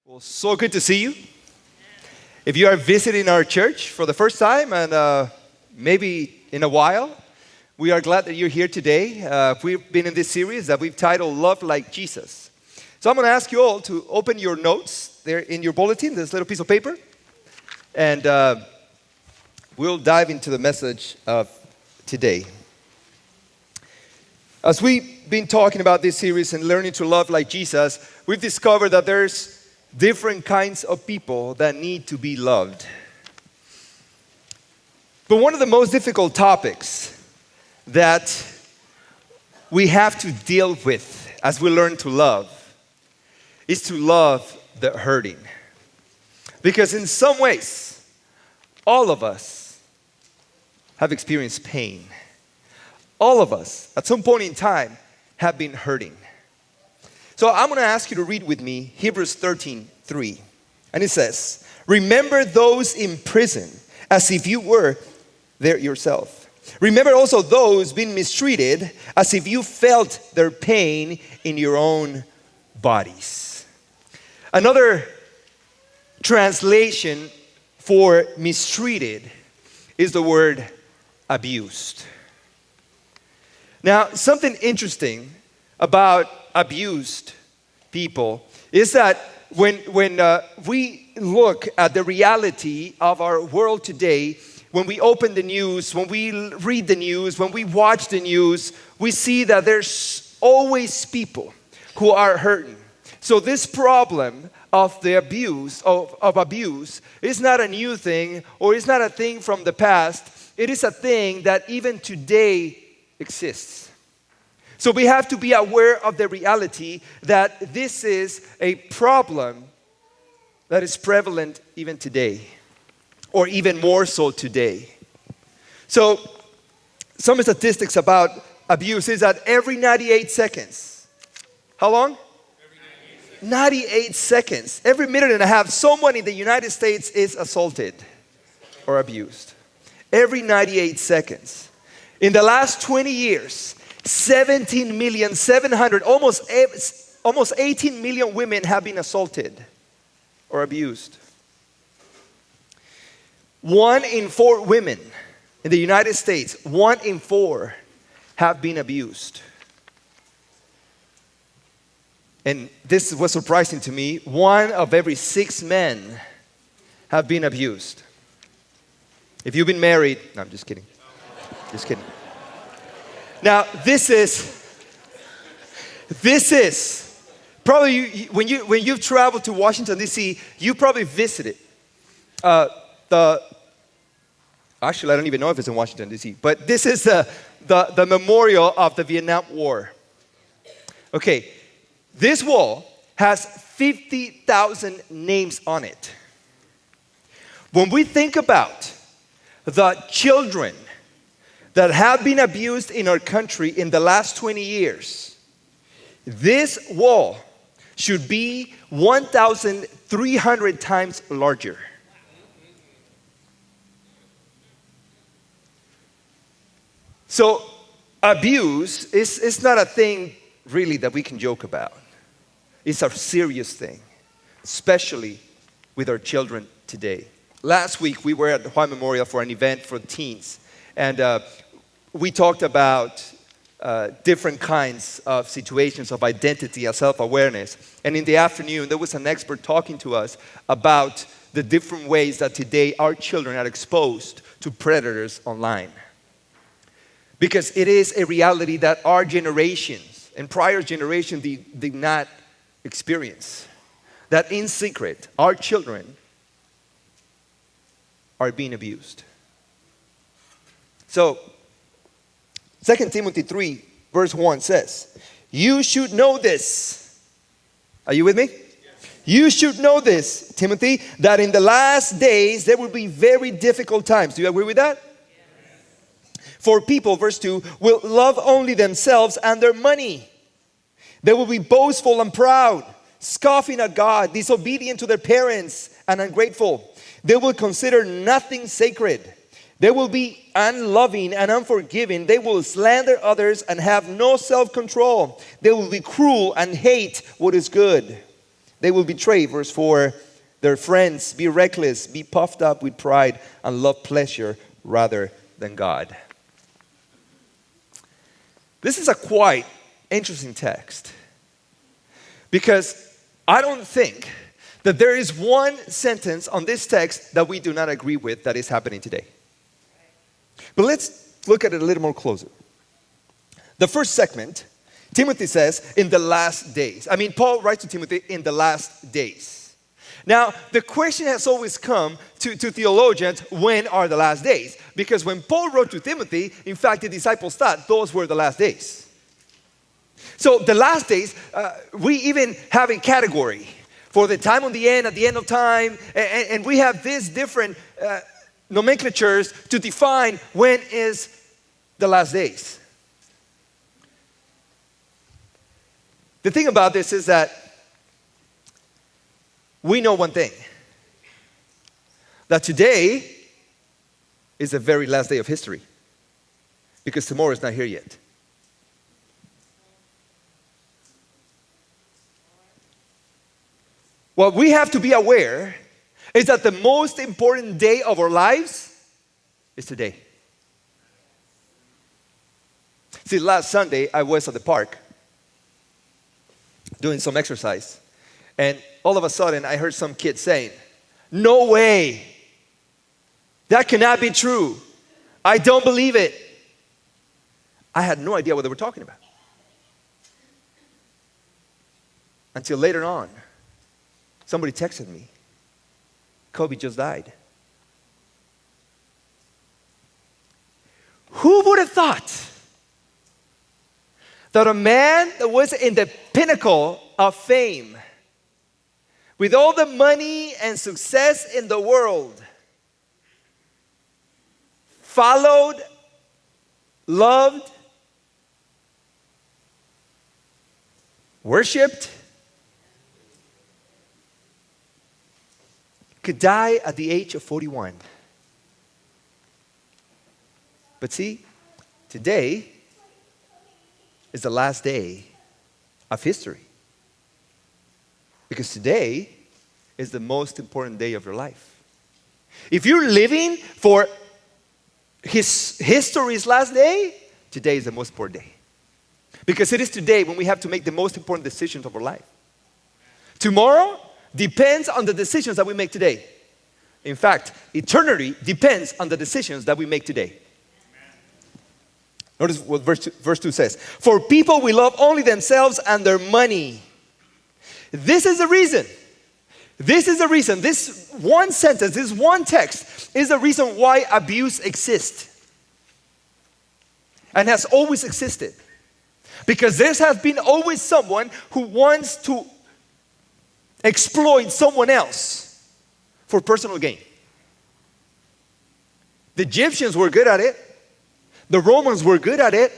Well, so good to see you. If you are visiting our church for the first time and maybe in a while, we are glad that you're here today. We've been in this series that we've titled Love Like Jesus. So I'm going to ask you all to open your notes there in your bulletin, this little piece of paper, and we'll dive into the message of today. As we've been talking about this series and learning to love like Jesus, we've discovered that there's different kinds of people that need to be loved. But one of the most difficult topics that we have to deal with as we learn to love is to love the hurting. Because in some ways, all of us have experienced pain. All of us, at some point in time, have been hurting. So I'm going to ask you to read with me Hebrews 13:3. And it says, "Remember those in prison as if you were there yourself. Remember also those being mistreated as if you felt their pain in your own bodies." Another translation for mistreated is the word abused. Now, something interesting about abused people is that when we look at the reality of our world today, when we open the news, when we read the news, when we watch the news, we see that there's always people who are hurting. So this problem of the abuse, of abuse, is not a new thing, or is not a thing from the past. It is a thing that even today exists. So we have to be aware of the reality that this is a problem that is prevalent even today, or even more so today. So some statistics about abuse is that every 98 seconds, how long? Every 98 seconds. Every minute and a half, someone in the United States is assaulted or abused. Every 98 seconds. In the last 20 years, 17,700,000, almost 18 million women have been assaulted or abused. 1 in 4 women in the United States, 1 in 4 have been abused. And this was surprising to me. 1 of every 6 men have been abused. If you've been married, no, I'm just kidding. Just kidding. Now, this is probably when you've traveled to Washington, D.C., you probably visited actually, I don't even know if it's in Washington, D.C., but this is the memorial of the Vietnam War. Okay, this wall has 50,000 names on it. When we think about the children that have been abused in our country in the last 20 years, this wall should be 1,300 times larger. So abuse is not a thing really that we can joke about. It's a serious thing, especially with our children today. Last week we were at the Hua Memorial for an event for teens, and we talked about different kinds of situations of identity and self-awareness. And in the afternoon, there was an expert talking to us about the different ways that today our children are exposed to predators online. Because it is a reality that our generations and prior generations did not experience. That in secret, our children are being abused. So, 2 Timothy 3, verse 1 says, "You should know this." Are you with me? Yes. "You should know this, Timothy, that in the last days there will be very difficult times." Do you agree with that? Yes. "For people," verse 2, "will love only themselves and their money. They will be boastful and proud, scoffing at God, disobedient to their parents, and ungrateful. They will consider nothing sacred. They will be unloving and unforgiving. They will slander others and have no self-control. They will be cruel and hate what is good. They will betray, verse 4, their friends, be reckless, be puffed up with pride, and love pleasure rather than God. This is a quite interesting text because I don't think that there is one sentence on this text that we do not agree with that is happening today. But let's look at it a little more closer. The first segment, Timothy says, in the last days. Paul writes to Timothy in the last days. Now, the question has always come to theologians, when are the last days? Because when Paul wrote to Timothy, in fact, the disciples thought those were the last days. So the last days, we even have a category for the time on the end, at the end of time, and we have these different nomenclatures to define when is the last days. The thing about this is that we know one thing, that today is the very last day of history, because tomorrow is not here yet. What we have to be aware is that the most important day of our lives is today. See, last Sunday I was at the park doing some exercise, and all of a sudden I heard some kid saying, "No way, that cannot be true. I don't believe it." I had no idea what they were talking about until later on. Somebody texted me, "Kobe just died." Who would have thought that a man that was in the pinnacle of fame, with all the money and success in the world, followed, loved, worshipped, could die at the age of 41. But see, today is the last day of history. Because today is the most important day of your life. If you're living for history's last day, today is the most important day. Because it is today when we have to make the most important decisions of our life. Tomorrow depends on the decisions that we make today. In fact, eternity depends on the decisions that we make today. Notice what verse 2 says. For people will love only themselves and their money. This is the reason. This is the reason. This one sentence, this one text is the reason why abuse exists. And has always existed. Because there has been always someone who wants to exploit someone else for personal gain. The Egyptians were good at it. The Romans were good at it.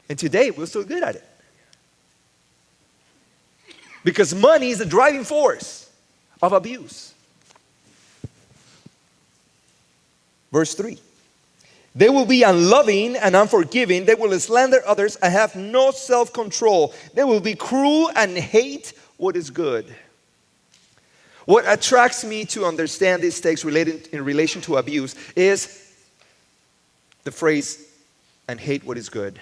And today we're still good at it. Because money is the driving force of abuse. Verse 3. They will be unloving and unforgiving. They will slander others and have no self-control. They will be cruel and hate what is good. What attracts me to understand this text in relation to abuse is the phrase, and hate what is good.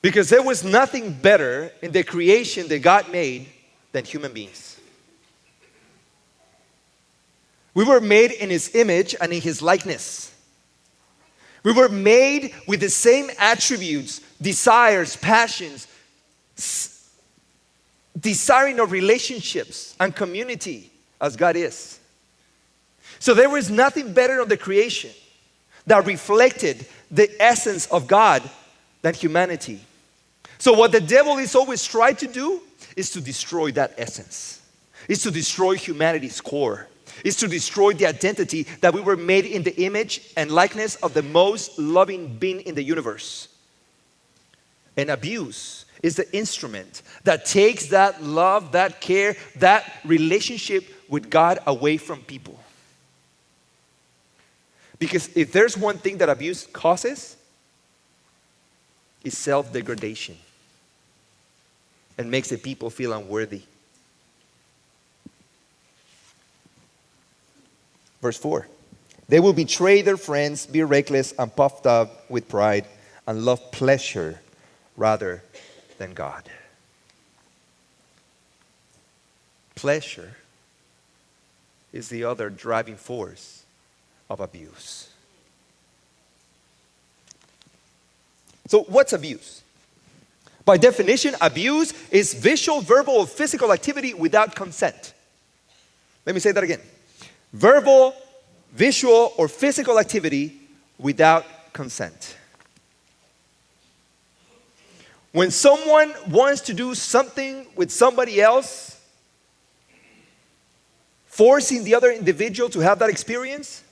Because there was nothing better in the creation that God made than human beings. We were made in His image and in His likeness. We were made with the same attributes, desires, passions, desiring of relationships and community as God is. So there was nothing better on the creation that reflected the essence of God than humanity. So what the devil is always trying to do is to destroy that essence. Is to destroy humanity's core. Is to destroy the identity that we were made in the image and likeness of the most loving being in the universe. And abuse is the instrument that takes that love, that care, that relationship with God away from people. Because if there's one thing that abuse causes, it's self-degradation. and makes the people feel unworthy. Verse 4. They will betray their friends, be reckless and puffed up with pride, and love pleasure rather than God. Pleasure is the other driving force of abuse. So what's abuse? By definition, abuse is visual, verbal, or physical activity without consent. Let me say that again. Verbal, visual, or physical activity without consent. When someone wants to do something with somebody else, forcing the other individual to have that experience,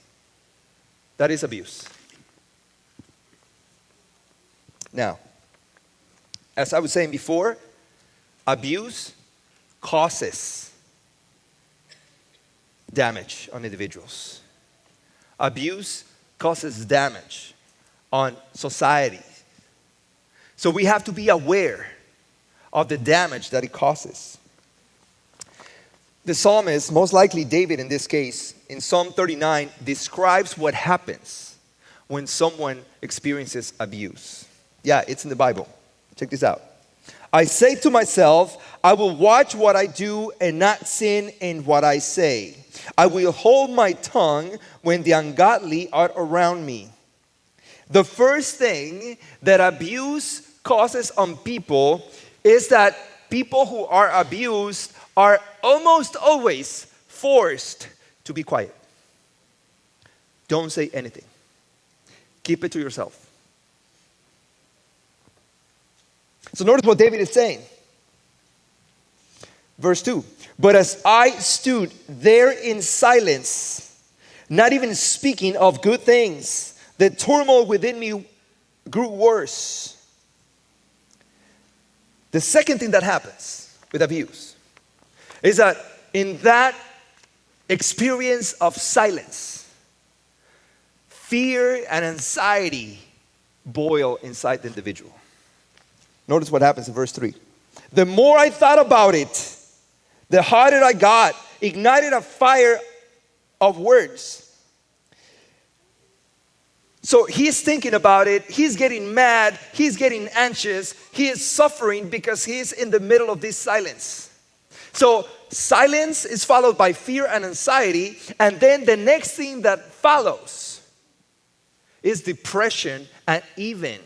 that is abuse. Now, as I was saying before, abuse causes damage on individuals. Abuse causes damage on society. So we have to be aware of the damage that it causes. The psalmist, most likely David in this case, in Psalm 39, describes what happens when someone experiences abuse. Yeah, it's in the Bible. Check this out. I say to myself, I will watch what I do and not sin in what I say. I will hold my tongue when the ungodly are around me. The first thing that abuse causes on people is that people who are abused are almost always forced to be quiet. Don't say anything. Keep it to yourself. So notice what David is saying. Verse 2. But as I stood there in silence, not even speaking of good things, the turmoil within me grew worse. The second thing that happens with abuse is that in that experience of silence, fear and anxiety boil inside the individual. Notice what happens in verse 3. The more I thought about it, the harder I got, ignited a fire of words. So he's thinking about it, he's getting mad, he's getting anxious, he is suffering because he's in the middle of this silence. So silence is followed by fear and anxiety, and then the next thing that follows is depression and even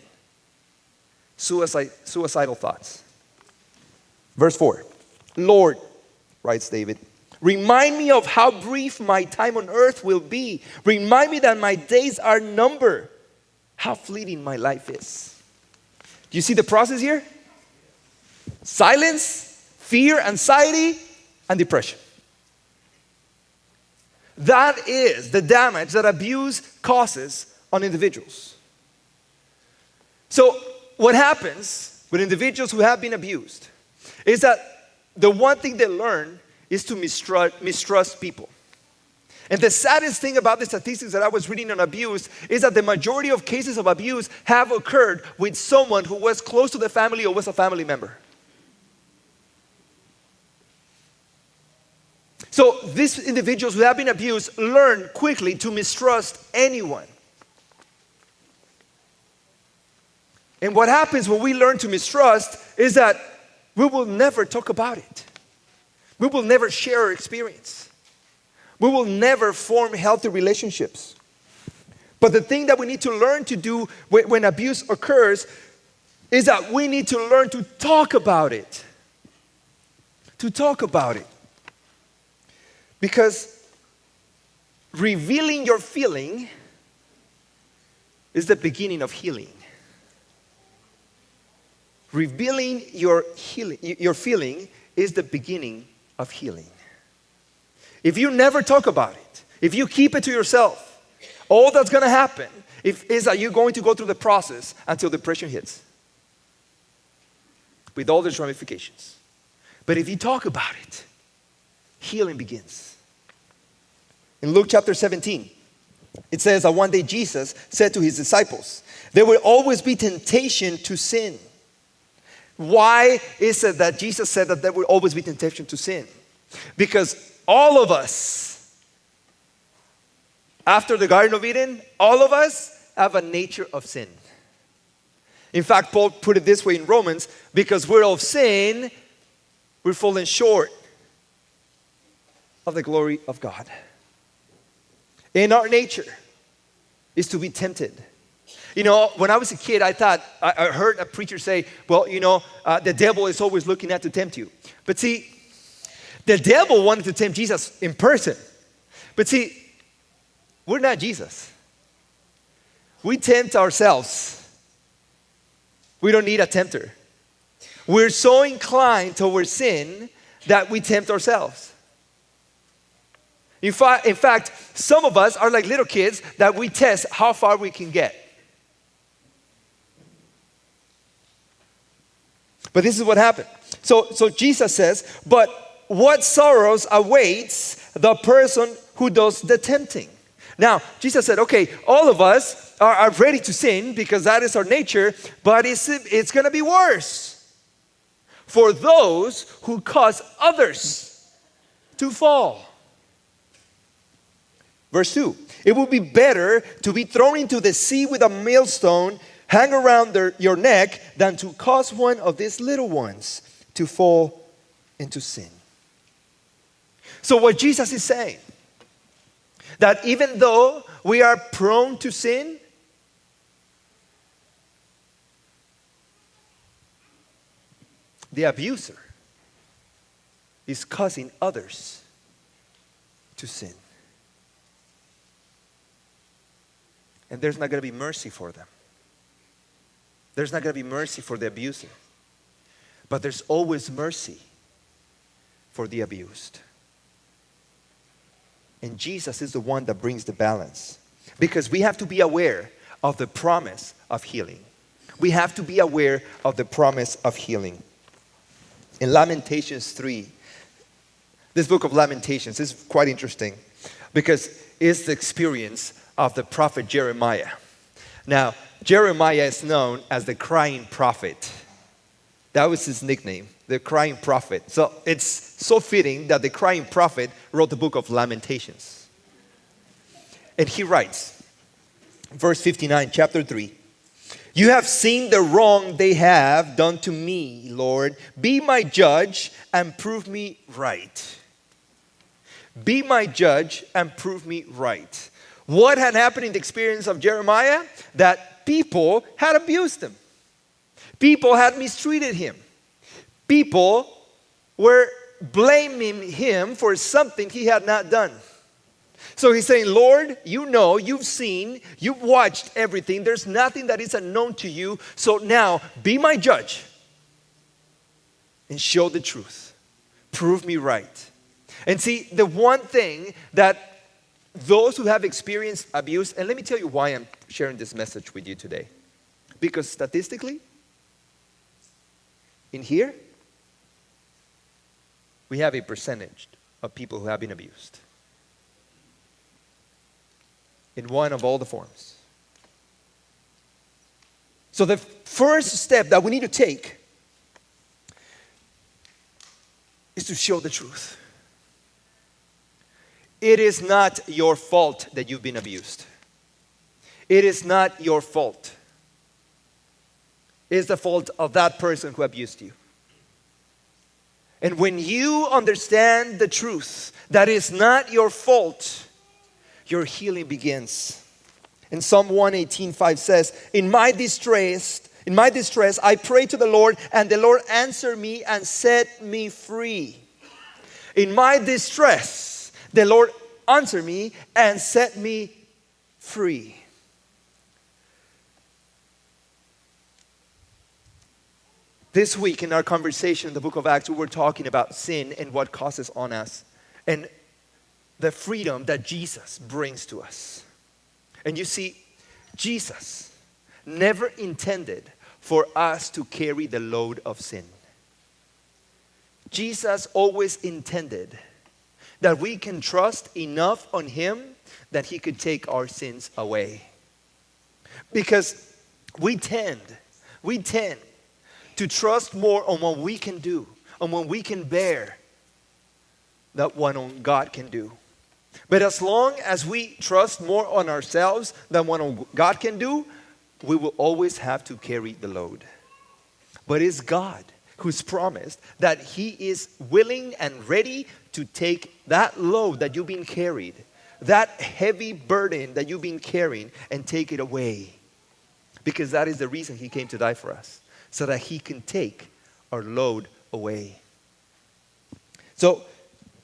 suicidal thoughts. Verse 4. Lord, writes David, remind me of how brief my time on earth will be. Remind me that my days are numbered. How fleeting my life is. Do you see the process here? Silence, fear, anxiety, and depression. That is the damage that abuse causes on individuals. So what happens with individuals who have been abused is that the one thing they learn is to mistrust people. And the saddest thing about the statistics that I was reading on abuse is that the majority of cases of abuse have occurred with someone who was close to the family or was a family member. So these individuals who have been abused learn quickly to mistrust anyone. And what happens when we learn to mistrust is that we will never talk about it. We will never share our experience. We will never form healthy relationships. But the thing that we need to learn to do when abuse occurs is that we need to learn to talk about it. To talk about it. Because revealing your feeling is the beginning of healing. Revealing your feeling is the beginning of healing. If you never talk about it, if you keep it to yourself, all that's going to happen is that you're going to go through the process until depression hits, with all its ramifications. But if you talk about it, healing begins. In Luke chapter 17, it says that one day Jesus said to his disciples, there will always be temptation to sin. Why is it that Jesus said that there will always be temptation to sin? Because all of us, after the Garden of Eden, all of us have a nature of sin. In fact, Paul put it this way in Romans, because we're of sin, we're falling short of the glory of God. In our nature is to be tempted. You know, when I was a kid, I heard a preacher say, well, the devil is always looking out to tempt you. But see, the devil wanted to tempt Jesus in person. But see, we're not Jesus. We tempt ourselves. We don't need a tempter. We're so inclined towards sin that we tempt ourselves. In fact, some of us are like little kids that we test how far we can get. But this is what happened. So Jesus says, but what sorrows awaits the person who does the tempting? Now, Jesus said, okay, all of us are ready to sin because that is our nature, but it's going to be worse for those who cause others to fall. Verse 2, it would be better to be thrown into the sea with a millstone hang around your neck than to cause one of these little ones to fall into sin. So what Jesus is saying, that even though we are prone to sin, the abuser is causing others to sin. And there's not going to be mercy for them. There's not going to be mercy for the abuser. But there's always mercy for the abused. And Jesus is the one that brings the balance. Because we have to be aware of the promise of healing. We have to be aware of the promise of healing. In Lamentations 3, this book of Lamentations is quite interesting because it's the experience of the prophet Jeremiah. Now, Jeremiah is known as the crying prophet. That was his nickname, the crying prophet. So it's so fitting that the crying prophet wrote the book of Lamentations. And he writes, verse 59, chapter 3, you have seen the wrong they have done to me, Lord. Be my judge and prove me right. Be my judge and prove me right. What had happened in the experience of Jeremiah? That people had abused him. People had mistreated him. People were blaming him for something he had not done. So he's saying, Lord, you know, you've seen, you've watched everything. There's nothing that is unknown to you. So now, be my judge and show the truth. Prove me right. And see, the one thing that those who have experienced abuse, and let me tell you why I'm sharing this message with you today. Because statistically, in here, we have a percentage of people who have been abused. In one of all the forms. So the first step that we need to take is to show the truth. It is not your fault that you've been abused. It is not your fault. It is the fault of that person who abused you. And when you understand the truth, that is not your fault, your healing begins. In Psalm 118:5 says, In my distress, I prayed to the Lord, and the Lord answered me and set me free. In my distress, the Lord answered me and set me free. This week in our conversation in the book of Acts, we were talking about sin and what causes on us and the freedom that Jesus brings to us. And you see, Jesus never intended for us to carry the load of sin. Jesus always intended that we can trust enough on Him that He could take our sins away. Because we tend to trust more on what we can do, on what we can bear, than what on God can do. But as long as we trust more on ourselves than what God can do, we will always have to carry the load. But it's God who's promised that He is willing and ready to take that load that you've been carried, that heavy burden that you've been carrying, and take it away. Because that is the reason He came to die for us, so that He can take our load away. So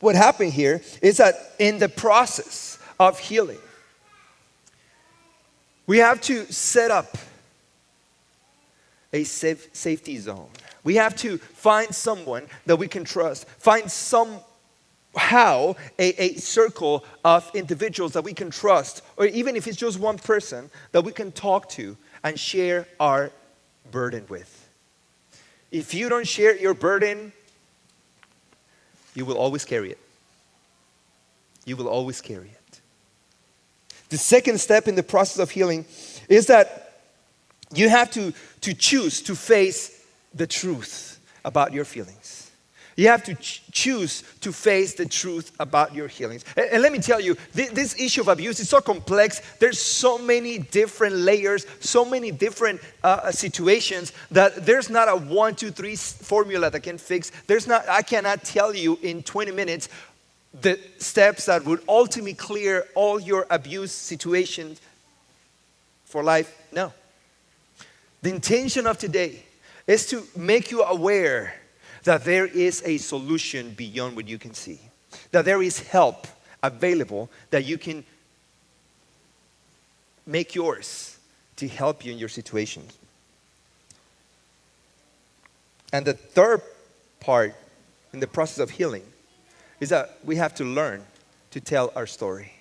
what happened here is that in the process of healing, we have to set up a safety zone. We have to find someone that we can trust. Find somehow a circle of individuals that we can trust. Or even if it's just one person that we can talk to and share our burden with. If you don't share your burden, you will always carry it. You will always carry it. The second step in the process of healing is that you have to choose to face the truth about your feelings. You have to choose to face the truth about your healings. And let me tell you, this issue of abuse is so complex. There's so many different layers, so many different situations that there's not a 1, 2, 3 formula that can fix. I cannot tell you in 20 minutes the steps that would ultimately clear all your abuse situations for life. No. The intention of today is to make you aware that there is a solution beyond what you can see. That there is help available that you can make yours to help you in your situations. And the third part in the process of healing is that we have to learn to tell our story.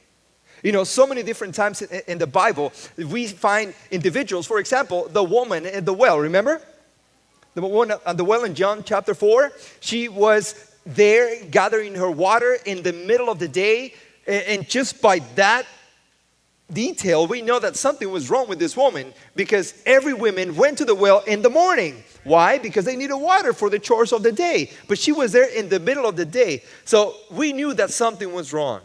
You know, so many different times in the Bible, we find individuals, for example, the woman at the well, remember? The woman at the well in John chapter 4, she was there gathering her water in the middle of the day, and just by that detail, we know that something was wrong with this woman, because every woman went to the well in the morning. Why? Because they needed water for the chores of the day. But she was there in the middle of the day. So we knew that something was wrong.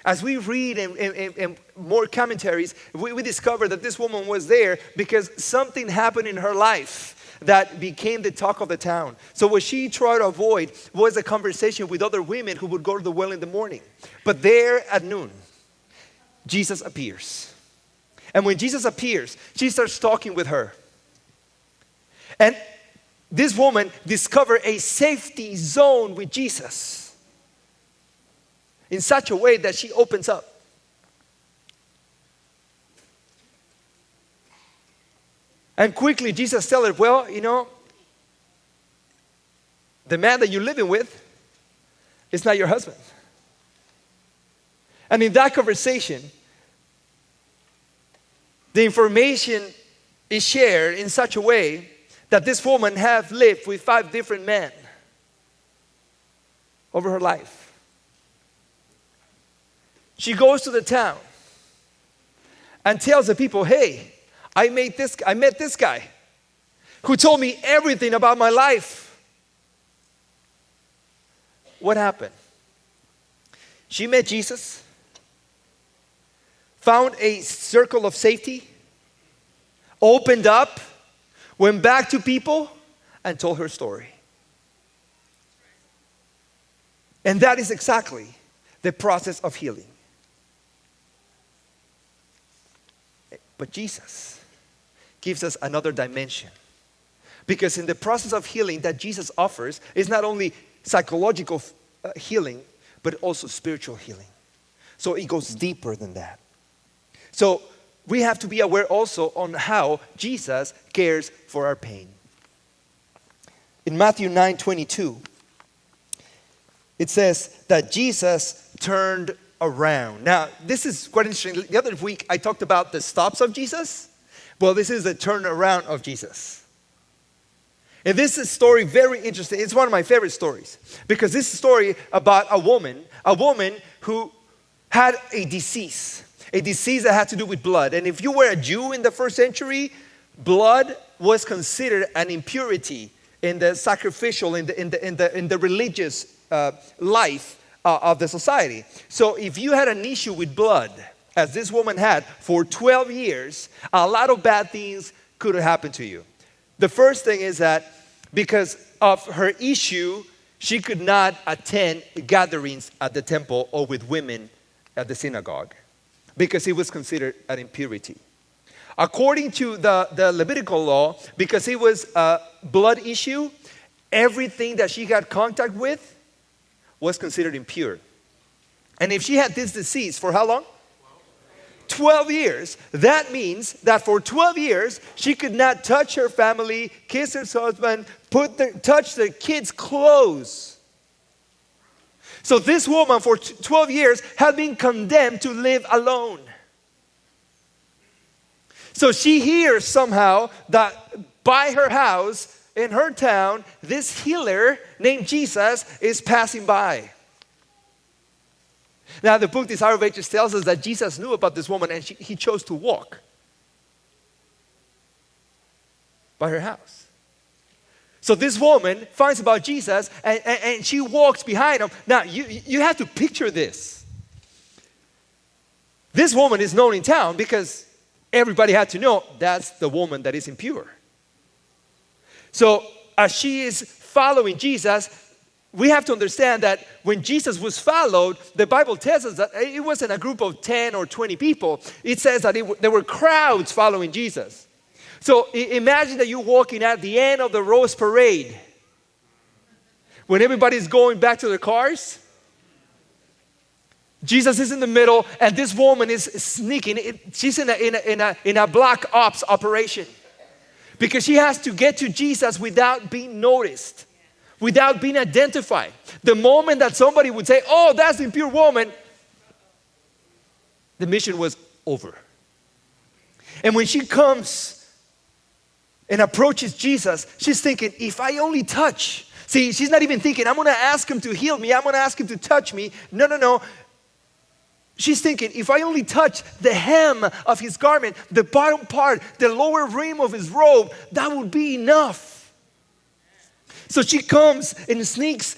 As we read and more commentaries, we discover that this woman was there because something happened in her life that became the talk of the town. So what she tried to avoid was a conversation with other women who would go to the well in the morning. But there at noon, Jesus appears. And when Jesus appears, she starts talking with her. And this woman discovered a safety zone with Jesus in such a way that she opens up. And quickly Jesus tells her, well, you know, the man that you're living with is not your husband. And in that conversation, the information is shared in such a way that this woman have lived with 5 different men over her life. She goes to the town and tells the people, hey, I met this guy who told me everything about my life. What happened? She met Jesus, found a circle of safety, opened up, went back to people, and told her story. And that is exactly the process of healing. But Jesus gives us another dimension. Because in the process of healing that Jesus offers is not only psychological healing, but also spiritual healing. So it goes deeper than that. So we have to be aware also on how Jesus cares for our pain. In Matthew 9:22, it says that Jesus turned around. Now, this is quite interesting. The other week I talked about the stops of Jesus. Well, this is the turnaround of Jesus. And this is a story very interesting. It's one of my favorite stories. Because this is a story about a woman who had a disease that had to do with blood. And if you were a Jew in the first century, blood was considered an impurity in the sacrificial, in the religious life of the society. So if you had an issue with blood, as this woman had for 12 years, a lot of bad things could have happened to you. The first thing is that because of her issue, she could not attend gatherings at the temple or with women at the synagogue because it was considered an impurity. According to the Levitical law, because it was a blood issue, everything that she had contact with was considered impure. And if she had this disease for how long? 12 years. That means that for 12 years, she could not touch her family, kiss her husband, touch their kids' clothes. So this woman for 12 years had been condemned to live alone. So she hears somehow that by her house, in her town, this healer named Jesus is passing by. Now, the book Desire of Ages tells us that Jesus knew about this woman and he chose to walk by her house. So this woman finds about Jesus and she walks behind him. Now, you have to picture this. This woman is known in town because everybody had to know that's the woman that is impure. So as she is following Jesus, we have to understand that when Jesus was followed, the Bible tells us that it wasn't a group of 10 or 20 people. It says that there were crowds following Jesus. So imagine that you're walking at the end of the Rose Parade when everybody's going back to their cars. Jesus is in the middle and this woman is sneaking. She's in a black ops operation because she has to get to Jesus without being noticed, without being identified. The moment that somebody would say, oh, that's the impure woman, the mission was over. And when she comes and approaches Jesus, she's thinking, if I only touch. See, she's not even thinking, I'm going to ask him to heal me. I'm going to ask him to touch me. No. She's thinking, if I only touch the hem of his garment, the bottom part, the lower rim of his robe, that would be enough. So she comes and sneaks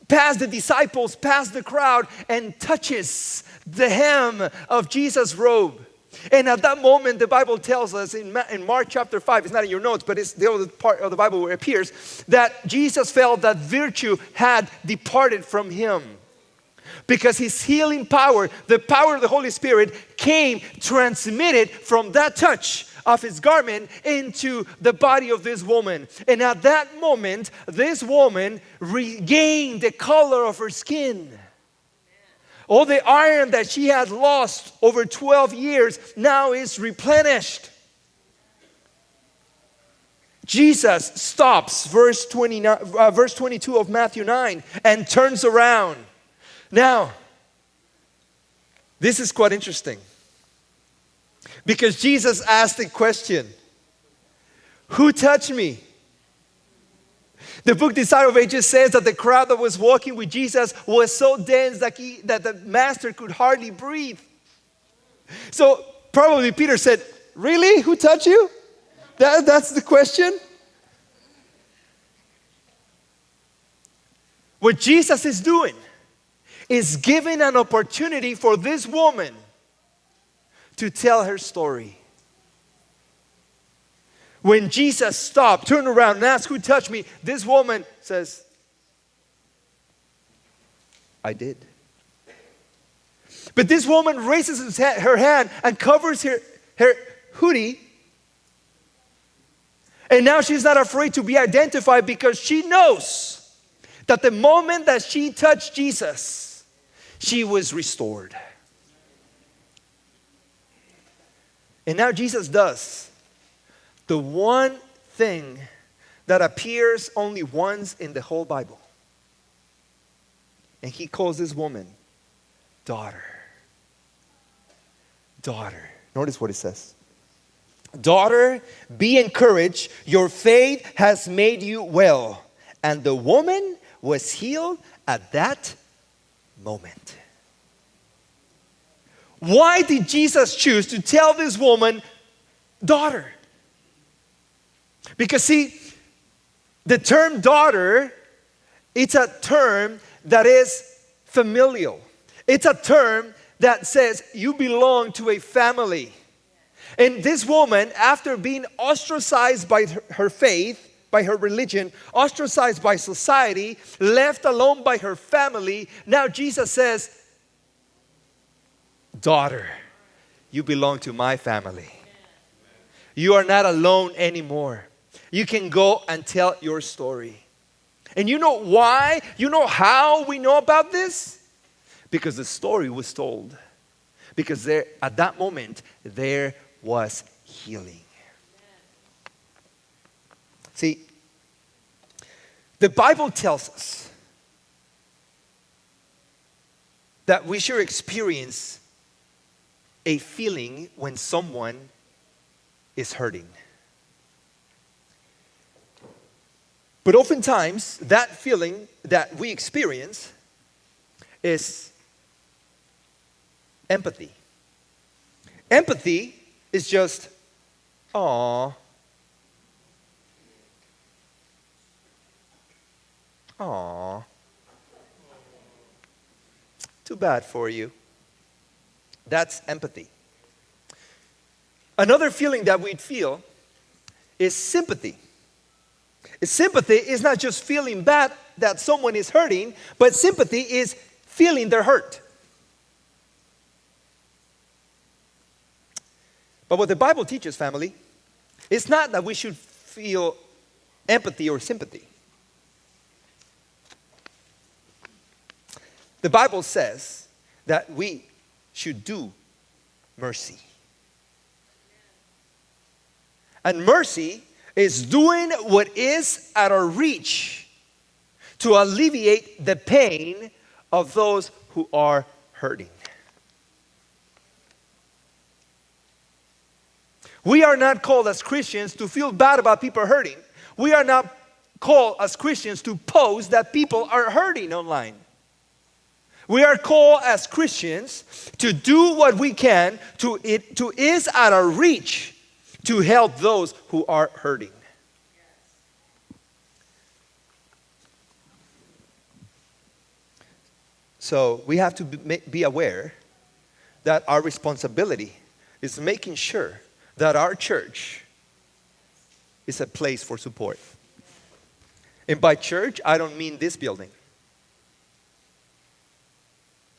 past the disciples, past the crowd, and touches the hem of Jesus' robe. And at that moment, the Bible tells us in Mark chapter 5, it's not in your notes, but it's the other part of the Bible where it appears, that Jesus felt that virtue had departed from him. Because his healing power, the power of the Holy Spirit, came transmitted from that touch of his garment into the body of this woman. And at that moment, this woman regained the color of her skin. All the iron that she had lost over 12 years now is replenished. Jesus stops, verse 22 of Matthew 9, and turns around. Now, this is quite interesting because Jesus asked the question, who touched me? The book Desire of Ages says that the crowd that was walking with Jesus was so dense that the master could hardly breathe. So probably Peter said, really? Who touched you? That's the question? What Jesus is doing is giving an opportunity for this woman to tell her story. When Jesus stopped, turned around and asked, who touched me? This woman says, I did. But this woman raises her hand and covers her hoodie. And now she's not afraid to be identified because she knows that the moment that she touched Jesus, she was restored. And now Jesus does the one thing that appears only once in the whole Bible. And he calls this woman daughter. Daughter. Notice what it says. Daughter, be encouraged. Your faith has made you well. And the woman was healed at that moment. Why did Jesus choose to tell this woman, daughter? Because see, The term daughter, it's a term that is familial. It's a term that says you belong to a family. And this woman, after being ostracized by her faith, by her religion, ostracized by society, left alone by her family, now Jesus says, daughter, you belong to my family. You are not alone anymore. You can go and tell your story. And you know why? You know how we know about this? Because the story was told. Because there, at that moment, there was healing. See, the Bible tells us that we should experience a feeling when someone is hurting. But oftentimes, that feeling that we experience is empathy. Empathy is just, aw, too bad for you. That's empathy. Another feeling that we'd feel is sympathy. Sympathy is not just feeling bad that someone is hurting, but sympathy is feeling their hurt. But what the Bible teaches, family, it's not that we should feel empathy or sympathy. The Bible says that we should do mercy. And mercy is doing what is at our reach to alleviate the pain of those who are hurting. We are not called as Christians to feel bad about people hurting. We are not called as Christians to post that people are hurting online. We are called as Christians to do what we can to is at our reach to help those who are hurting. So we have to be aware that our responsibility is making sure that our church is a place for support. And by church, I don't mean this building.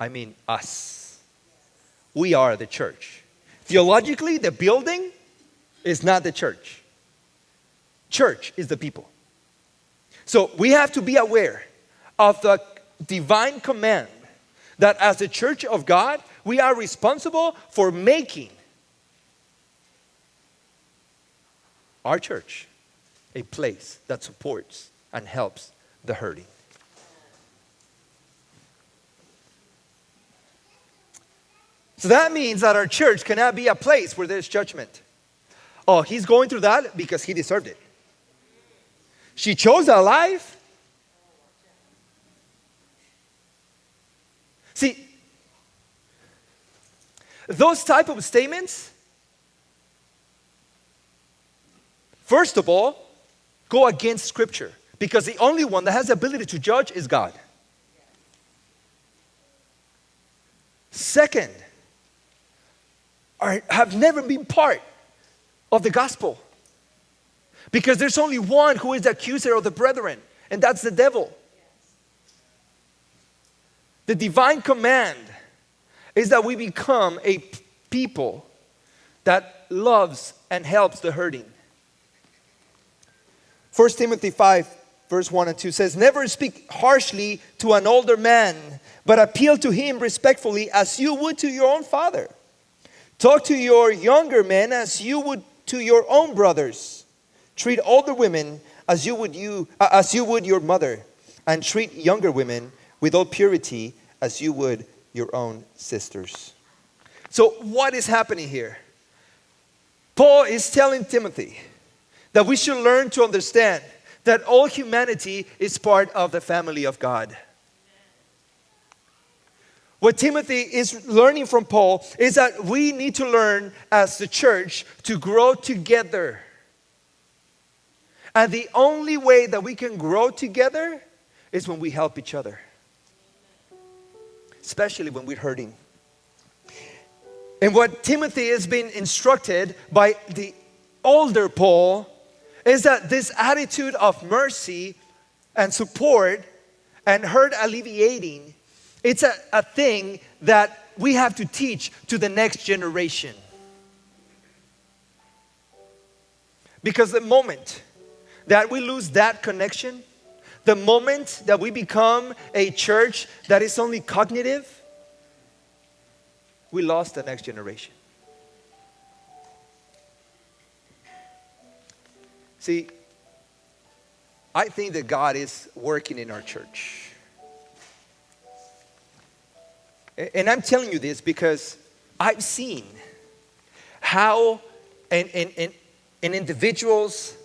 I mean us. We are the church. Theologically, the building is not the church. Church is the people. So we have to be aware of the divine command that as the church of God, we are responsible for making our church a place that supports and helps the hurting. So that means that our church cannot be a place where there's judgment. Oh, he's going through that because he deserved it. She chose that life. See, those type of statements, first of all, go against Scripture. Because the only one that has the ability to judge is God. Second, have never been part of the gospel. Because there's only one who is the accuser of the brethren, and that's the devil. The divine command is that we become a people that loves and helps the hurting. 1 Timothy 5, verse 1 and 2 says, "Never speak harshly to an older man, but appeal to him respectfully as you would to your own father. Talk to your younger men as you would to your own brothers. Treat older women as you would your mother, and treat younger women with all purity as you would your own sisters." So what is happening here? Paul is telling Timothy that we should learn to understand that all humanity is part of the family of God. What Timothy is learning from Paul is that we need to learn as the church to grow together And the only way that we can grow together is when we help each other. Especially when we're hurting. And what Timothy has been instructed by the older Paul is that this attitude of mercy and support and hurt alleviating, it's a thing that we have to teach to the next generation. Because the moment that we lose that connection, the moment that we become a church that is only cognitive, we lost the next generation. See, I think that God is working in our church. And I'm telling you this because I've seen how in individuals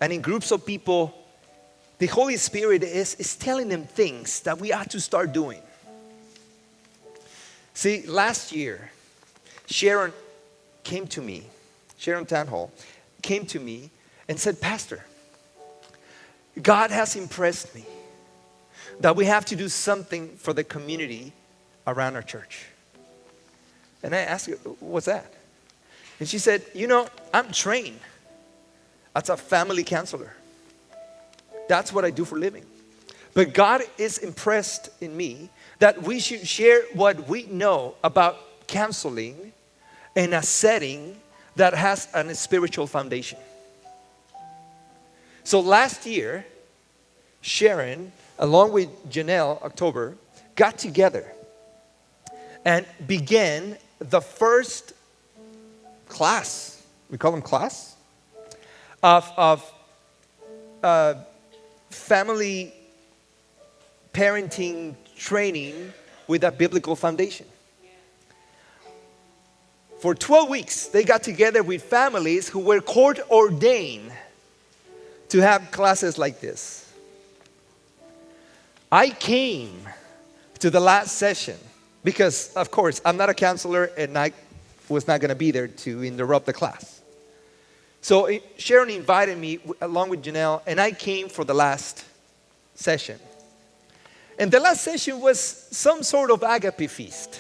and in groups of people, the Holy Spirit is telling them things that we ought to start doing. See, last year, Sharon Tanhall came to me and said, Pastor, God has impressed me that we have to do something for the community around our church. And I asked her, what's that? And she said, I'm trained as a family counselor. That's what I do for a living. But God is impressed in me that we should share what we know about counseling in a setting that has a spiritual foundation. So last year, Sharon, along with Janelle, October, got together and began the first class, we call them class, of family parenting training with a biblical foundation. For 12 weeks, they got together with families who were court ordained to have classes like this. I came to the last session because, of course, I'm not a counselor and I was not going to be there to interrupt the class. So Sharon invited me along with Janelle, and I came for the last session. And the last session was some sort of agape feast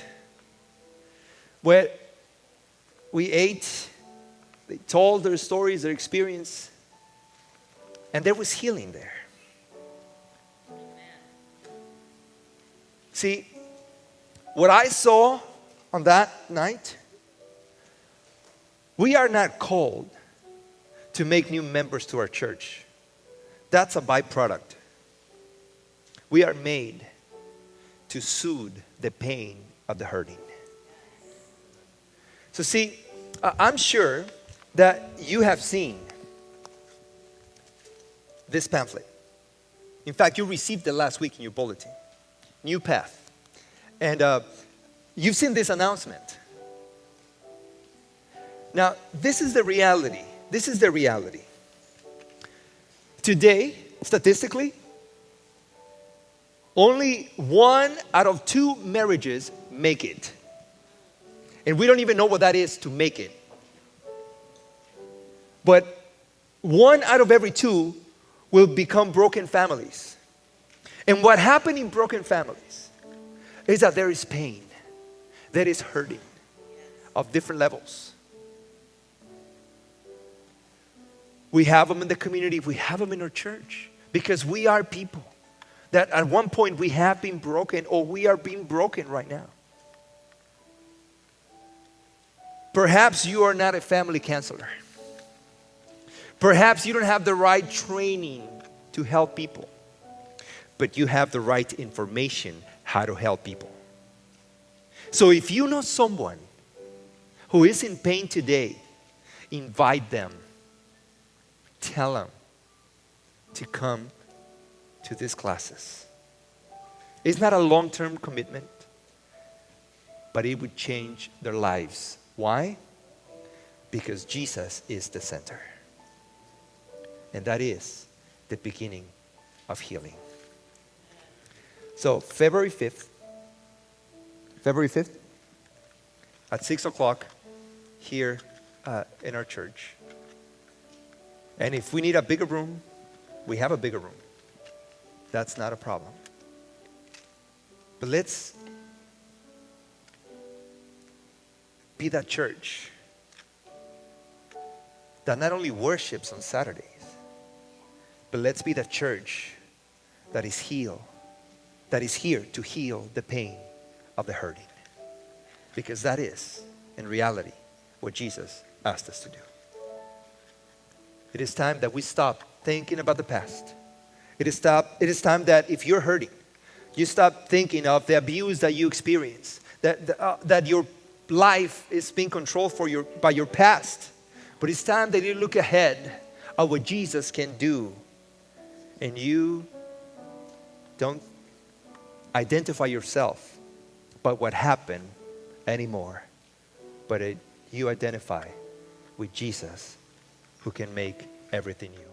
where we ate, they told their stories, their experience, and there was healing there. See, what I saw on that night, we are not called to make new members to our church. That's a byproduct. We are made to soothe the pain of the hurting. So see, I'm sure that you have seen this pamphlet. In fact, you received it last week in your bulletin. New Path. And you've seen this announcement. Now, this is the reality. This is the reality. Today, statistically, only 1 out of 2 marriages make it. And we don't even know what that is to make it. But 1 out of every 2 will become broken families. And what happens in broken families is that there is pain, there is hurting of different levels. We have them in the community, we have them in our church, because we are people that at one point we have been broken or we are being broken right now. Perhaps you are not a family counselor. Perhaps you don't have the right training to help people, but you have the right information how to help people. So if you know someone who is in pain today, invite them. Tell them to come to these classes. It's not a long-term commitment, but it would change their lives. Why? Because Jesus is the center. And that is the beginning of healing. So February 5th at 6 o'clock here in our church. And if we need a bigger room, We have a bigger room. That's not a problem. But let's be that church that not only worships on Saturdays, but let's be the church that is here to heal the pain of the hurting. Because that is, in reality, what Jesus asked us to do. It is time that we stop thinking about the past. It is time that if you're hurting, you stop thinking of the abuse that you experienced, that your life is being controlled by your past. But it's time that you look ahead at what Jesus can do, and you don't identify yourself by what happened anymore, but you identify with Jesus, who can make everything new.